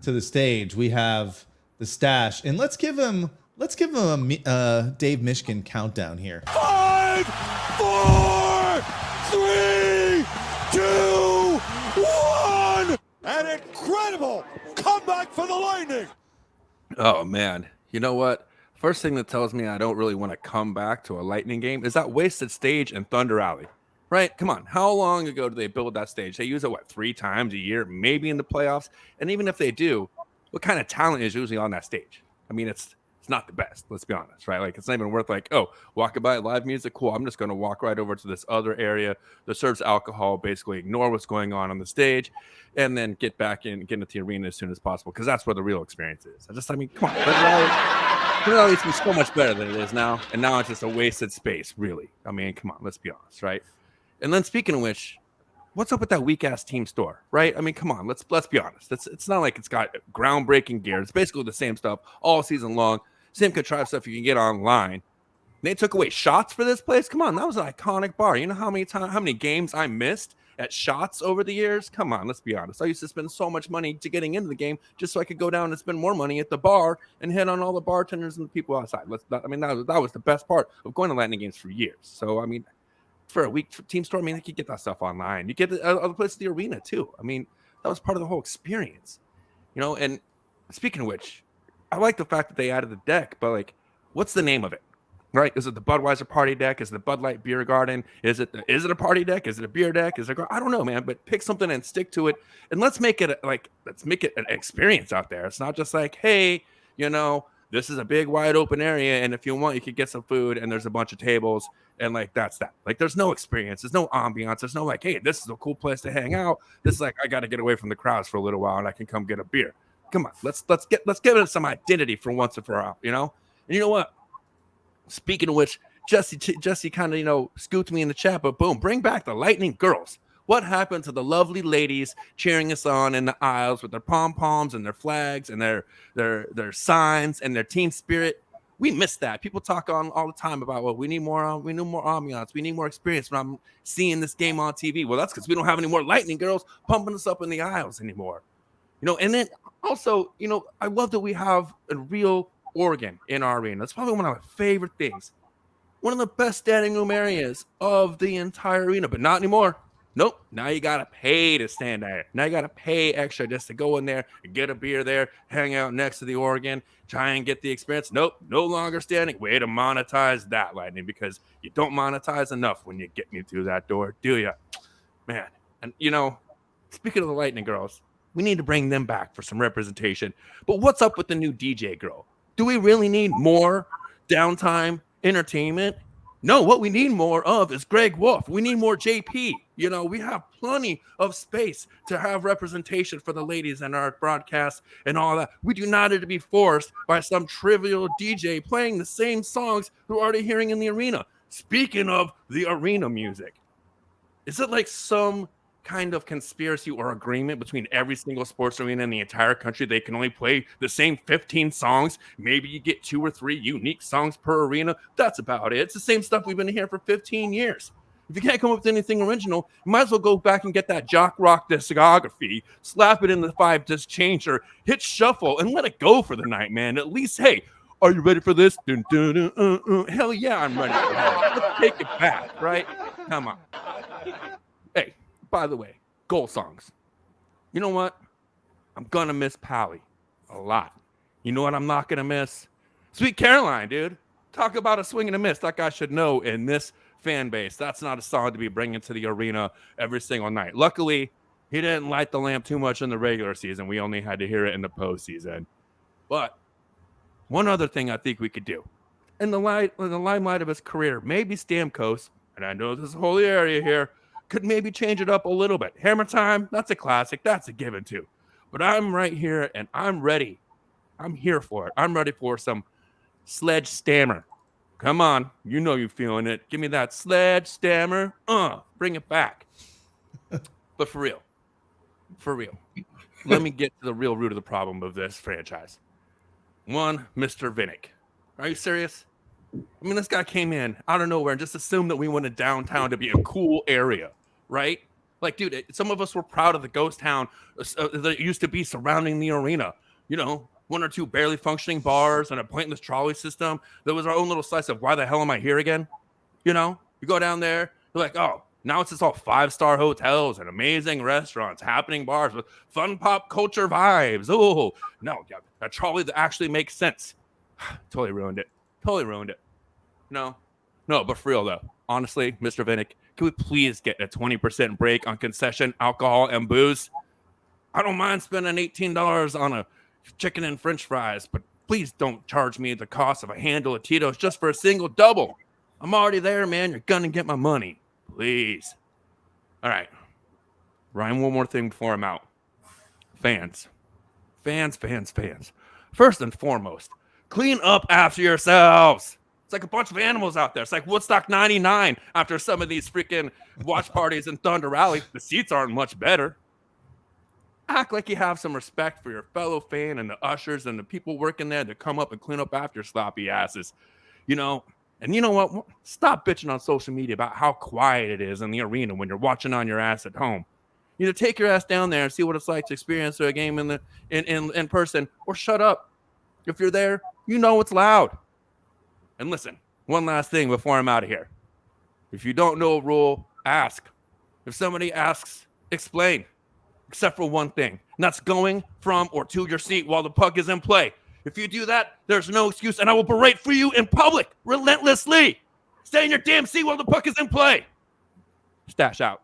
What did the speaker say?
to the stage, we have the Stache, and let's give him a Dave Mishkin countdown here. 5, 4, 3, 2, 1. An incredible comeback for the Lightning. Oh man, you know what? First thing that tells me I don't really want to come back to a Lightning game is that wasted stage in Thunder Alley. Right? Come on. How long ago do they build that stage? They use it, 3 times a year, maybe in the playoffs? And even if they do, what kind of talent is usually on that stage? I mean, it's not the best, let's be honest, right? Like, it's not even worth walking by live music, cool. I'm just going to walk right over to this other area that serves alcohol, basically ignore what's going on the stage, and then get back in, get into the arena as soon as possible, because that's where the real experience is. I mean, come on. It used to be so much better than it is now, and now it's just a wasted space, really. I mean, come on, let's be honest, right? And then speaking of which, what's up with that weak-ass team store, right? I mean, come on, let's be honest. It's not like it's got groundbreaking gear. It's basically the same stuff all season long. Same contrived stuff you can get online. They took away Shots for this place. Come on, that was an iconic bar. You know how many games I missed at Shots over the years? Come on, let's be honest. I used to spend so much money to getting into the game just so I could go down and spend more money at the bar and hit on all the bartenders and the people outside. That was the best part of going to Lightning games for years. So, I mean, for a weak team store, I mean, they could get that stuff online. You get it other places, the arena too. I mean, that was part of the whole experience, you know. And speaking of which, I like the fact that they added the deck, but what's the name of it? Right? Is it the Budweiser party deck? Is it the Bud Light beer garden? Is it a party deck? Is it a beer deck? I don't know, man. But pick something and stick to it, and let's make it an experience out there. It's not just hey, this is a big wide open area, and if you want, you could get some food, and there's a bunch of tables, and that's that. There's no experience, there's no ambiance, there's no hey, this is a cool place to hang out. This is I got to get away from the crowds for a little while, and I can come get a beer. Come on, let's give it some identity for once and for all, And you know what? Speaking of which, Jesse kind of scooped me in the chat, but boom, bring back the Lightning girls. What happened to the lovely ladies cheering us on in the aisles with their pom-poms and their flags and their signs and their team spirit? We miss that. People talk on all the time about, we need more ambiance, we need more experience when I'm seeing this game on TV. Well, that's because we don't have any more Lightning girls pumping us up in the aisles anymore. And then also, I love that we have a real organ in our arena. That's probably one of my favorite things. One of the best standing room areas of the entire arena, but not anymore. Nope. Now you got to pay to stand there. Now you got to pay extra just to go in there and get a beer there, hang out next to the organ, try and get the experience. Nope. No longer standing. Way to monetize that, Lightning, because you don't monetize enough when you get me through that door, do you? Man. And, speaking of the Lightning girls, we need to bring them back for some representation. But what's up with the new DJ girl? Do we really need more downtime entertainment? No, what we need more of is Greg Wolf. We need more JP. We have plenty of space to have representation for the ladies in our broadcast and all that. We do not need to be forced by some trivial DJ playing the same songs we're already hearing in the arena. Speaking of the arena music, is it some kind of conspiracy or agreement between every single sports arena in the entire country? They can only play the same 15 songs. Maybe you get 2 or 3 unique songs per arena. That's about it. It's the same stuff we've been hearing for 15 years. If you can't come up with anything original, you might as well go back and get that Jock Rock discography, slap it in the 5-disc changer, hit shuffle, and let it go for the night, man. At least, hey, are you ready for this? Dun, dun, dun, Hell yeah, I'm ready for that. Let's take it back, right? Come on. Hey, by the way, goal songs. You know what? I'm going to miss Pally a lot. You know what I'm not going to miss? Sweet Caroline, dude. Talk about a swing and a miss. That guy should know in this fan base. That's not a song to be bringing to the arena every single night. Luckily, he didn't light the lamp too much in the regular season. We only had to hear it in the postseason. But one other thing I think we could do. In the limelight of his career, maybe Stamkos, and I know this whole area here, could maybe change it up a little bit. Hammer Time, that's a classic. That's a given too. But I'm right here and I'm ready. I'm here for it. I'm ready for some Sledge Stammer. Come on. You know you're feeling it. Give me that Sledge Stammer. Bring it back. But for real. Let me get to the real root of the problem of this franchise. One, Mr. Vinnick. Are you serious? I mean, this guy came in out of nowhere and just assumed that we wanted downtown to be a cool area, right? Like, dude, some of us were proud of the ghost town that used to be surrounding the arena. You know, 1 or 2 barely functioning bars and a pointless trolley system. That was our own little slice of why the hell am I here again? You know, you go down there, you're like, oh, now it's just all 5-star hotels and amazing restaurants, happening bars with fun pop culture vibes. Oh, no, a trolley that actually makes sense. Totally ruined it. No, but for real though, honestly, Mr. Vinnick, can we please get a 20% break on concession alcohol and booze? I don't mind spending $18 on a chicken and french fries, but please don't charge me the cost of a handle of Tito's just for a single double. I'm already there, man. You're gonna get my money. Please. All right. Ryan, one more thing before I'm out. Fans. First and foremost, clean up after yourselves. It's like a bunch of animals out there. It's like Woodstock 99 after some of these freaking watch parties in Thunder Alley. The seats aren't much better. Act like you have some respect for your fellow fan and the ushers and the people working there that come up and clean up after sloppy asses. You know, and you know what? Stop bitching on social media about how quiet it is in the arena when you're watching on your ass at home. Either take your ass down there and see what it's like to experience a game in person, or shut up. If you're there, you know it's loud. And listen, one last thing before I'm out of here. If you don't know a rule, ask. If somebody asks, explain. Except for one thing, and that's going from or to your seat while the puck is in play. If you do that, there's no excuse, and I will berate for you in public, relentlessly. Stay in your damn seat while the puck is in play. Stache out.